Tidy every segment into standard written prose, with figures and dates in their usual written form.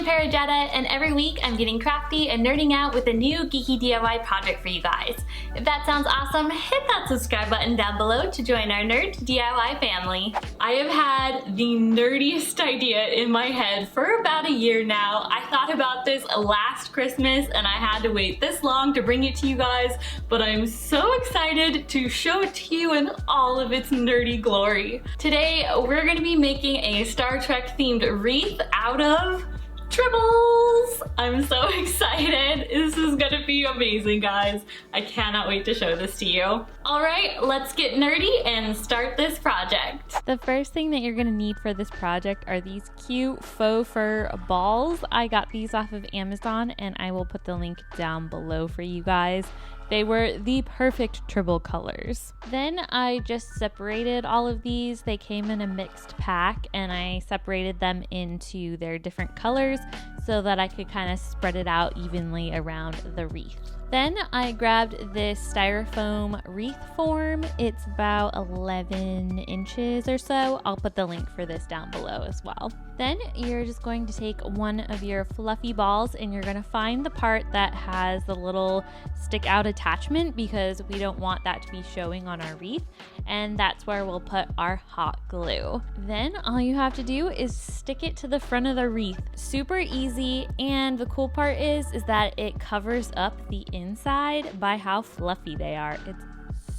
Paragetta, and every week I'm getting crafty and nerding out with a new geeky DIY project for you guys. If that sounds awesome, hit that subscribe button down below to join our nerd DIY family. I have had the nerdiest idea in my head for about a year now. I thought about this last Christmas and I had to wait this long to bring it to you guys, but I'm so excited to show it to you in all of its nerdy glory. Today we're going to be making a Star Trek themed wreath out of Tribbles! I'm so excited. This is gonna be amazing, guys. I cannot wait to show this to you. All right, let's get nerdy and start this project. The first thing that you're gonna need for this project are these cute faux fur balls. I got these off of Amazon and I will put the link down below for you guys. They were the perfect Tribble colors. Then I just separated all of these. They came in a mixed pack and I separated them into their different colors so that I could kind of spread it out evenly around the wreath. Then I grabbed this styrofoam wreath form. It's about 11 inches or so. I'll put the link for this down below as well. Then you're just going to take one of your fluffy balls and you're going to find the part that has the little stick out attachment because we don't want that to be showing on our wreath, and that's where we'll put our hot glue. Then all you have to do is stick it to the front of the wreath. Super easy, and the cool part is that it covers up the inside by how fluffy they are. It's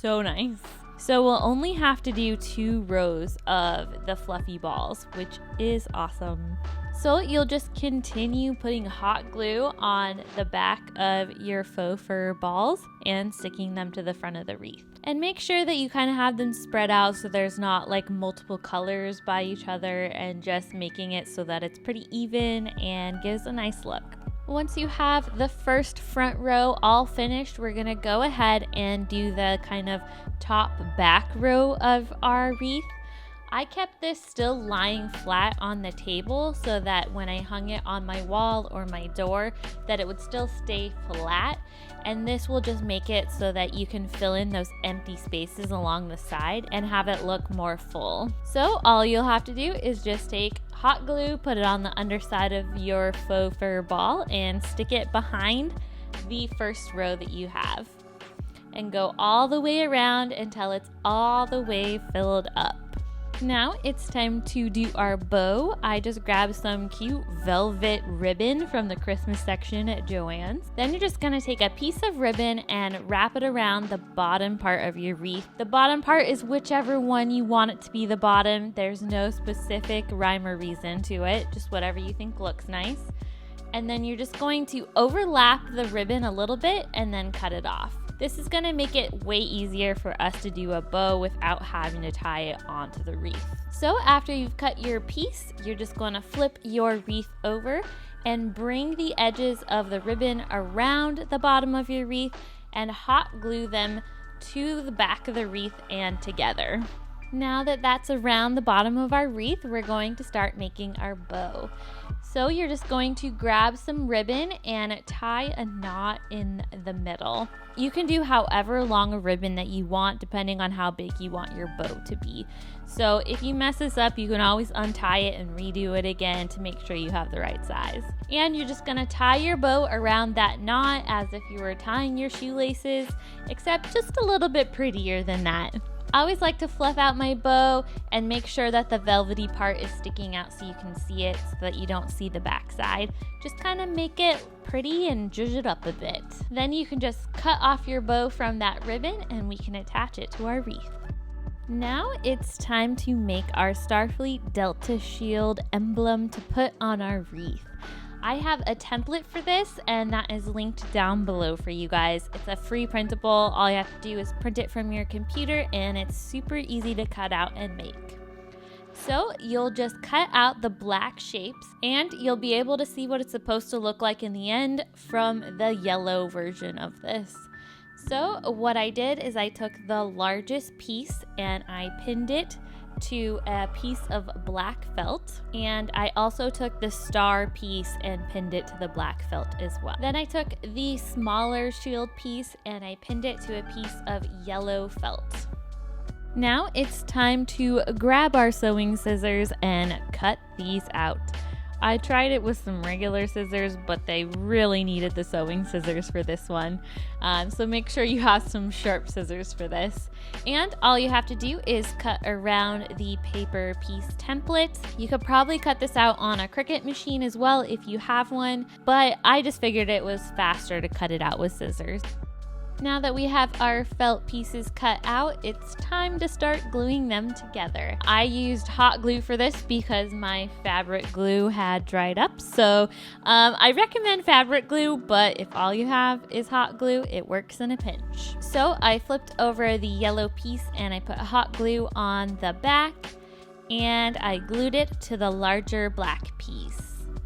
so nice. So we'll only have to do 2 rows of the fluffy balls, which is awesome. So you'll just continue putting hot glue on the back of your faux fur balls and sticking them to the front of the wreath. And make sure that you kind of have them spread out so there's not like multiple colors by each other, and just making it so that it's pretty even and gives a nice look. Once you have the first front row all finished, we're gonna go ahead and do the kind of top back row of our wreath. I kept this still lying flat on the table so that when I hung it on my wall or my door, that it would still stay flat. And this will just make it so that you can fill in those empty spaces along the side and have it look more full. So all you'll have to do is just take hot glue, put it on the underside of your faux fur ball and stick it behind the first row that you have. And go all the way around until it's all the way filled up. Now it's time to do our bow. I just grabbed some cute velvet ribbon from the Christmas section at Joann's. Then you're just gonna take a piece of ribbon and wrap it around the bottom part of your wreath. The bottom part is whichever one you want it to be the bottom. There's no specific rhyme or reason to it, just whatever you think looks nice. And then you're just going to overlap the ribbon a little bit and then cut it off. This is gonna make it way easier for us to do a bow without having to tie it onto the wreath. So after you've cut your piece, you're just gonna flip your wreath over and bring the edges of the ribbon around the bottom of your wreath and hot glue them to the back of the wreath and together. Now that that's around the bottom of our wreath, we're going to start making our bow. So you're just going to grab some ribbon and tie a knot in the middle. You can do however long a ribbon that you want depending on how big you want your bow to be. So if you mess this up, you can always untie it and redo it again to make sure you have the right size. And you're just gonna tie your bow around that knot as if you were tying your shoelaces, except just a little bit prettier than that. I always like to fluff out my bow and make sure that the velvety part is sticking out so you can see it so that you don't see the backside. Just kind of make it pretty and zhuzh it up a bit. Then you can just cut off your bow from that ribbon and we can attach it to our wreath. Now it's time to make our Starfleet Delta Shield emblem to put on our wreath. I have a template for this and that is linked down below for you guys. It's a free printable. All you have to do is print it from your computer and it's super easy to cut out and make. So you'll just cut out the black shapes and you'll be able to see what it's supposed to look like in the end from the yellow version of this. So what I did is I took the largest piece and I pinned it to a piece of black felt, and I also took the star piece and pinned it to the black felt as well. Then I took the smaller shield piece and I pinned it to a piece of yellow felt. Now it's time to grab our sewing scissors and cut these out. I tried it with some regular scissors, but they really needed the sewing scissors for this one. So make sure you have some sharp scissors for this. And all you have to do is cut around the paper piece template. You could probably cut this out on a Cricut machine as well if you have one, but I just figured it was faster to cut it out with scissors. Now that we have our felt pieces cut out, it's time to start gluing them together. I used hot glue for this because my fabric glue had dried up. So I recommend fabric glue, but if all you have is hot glue, it works in a pinch. So I flipped over the yellow piece and I put hot glue on the back and I glued it to the larger black piece.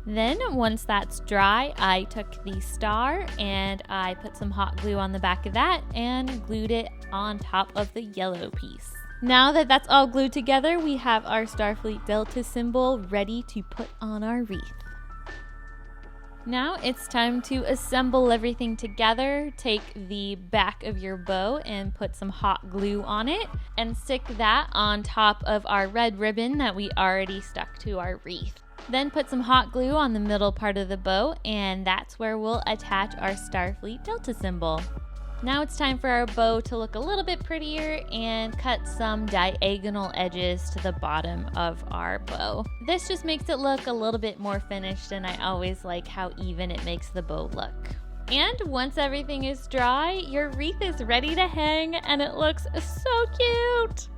Then once that's dry, I took the star and I put some hot glue on the back of that and glued it on top of the yellow piece. Now that that's all glued together, we have our Starfleet Delta symbol ready to put on our wreath. Now it's time to assemble everything together. Take the back of your bow and put some hot glue on it and stick that on top of our red ribbon that we already stuck to our wreath. Then put some hot glue on the middle part of the bow, and that's where we'll attach our Starfleet Delta symbol. Now it's time for our bow to look a little bit prettier and cut some diagonal edges to the bottom of our bow. This just makes it look a little bit more finished, and I always like how even it makes the bow look. And once everything is dry, your wreath is ready to hang, and it looks so cute!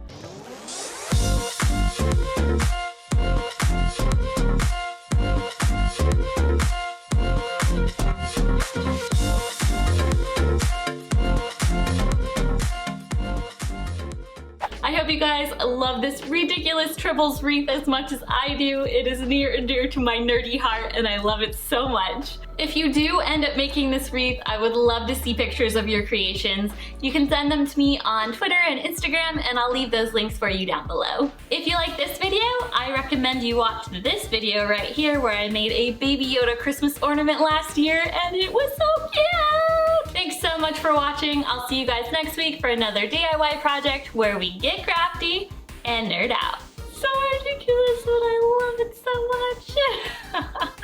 I hope you guys love this ridiculous Tribbles wreath as much as I do. It is near and dear to my nerdy heart and I love it so much. If you do end up making this wreath, I would love to see pictures of your creations. You can send them to me on Twitter and Instagram and I'll leave those links for you down below. If you like this video, I recommend you watch this video right here where I made a Baby Yoda Christmas ornament last year and it was so cute! Thanks so much for watching. I'll see you guys next week for another DIY project where we get crafty and nerd out. So ridiculous, but I love it so much.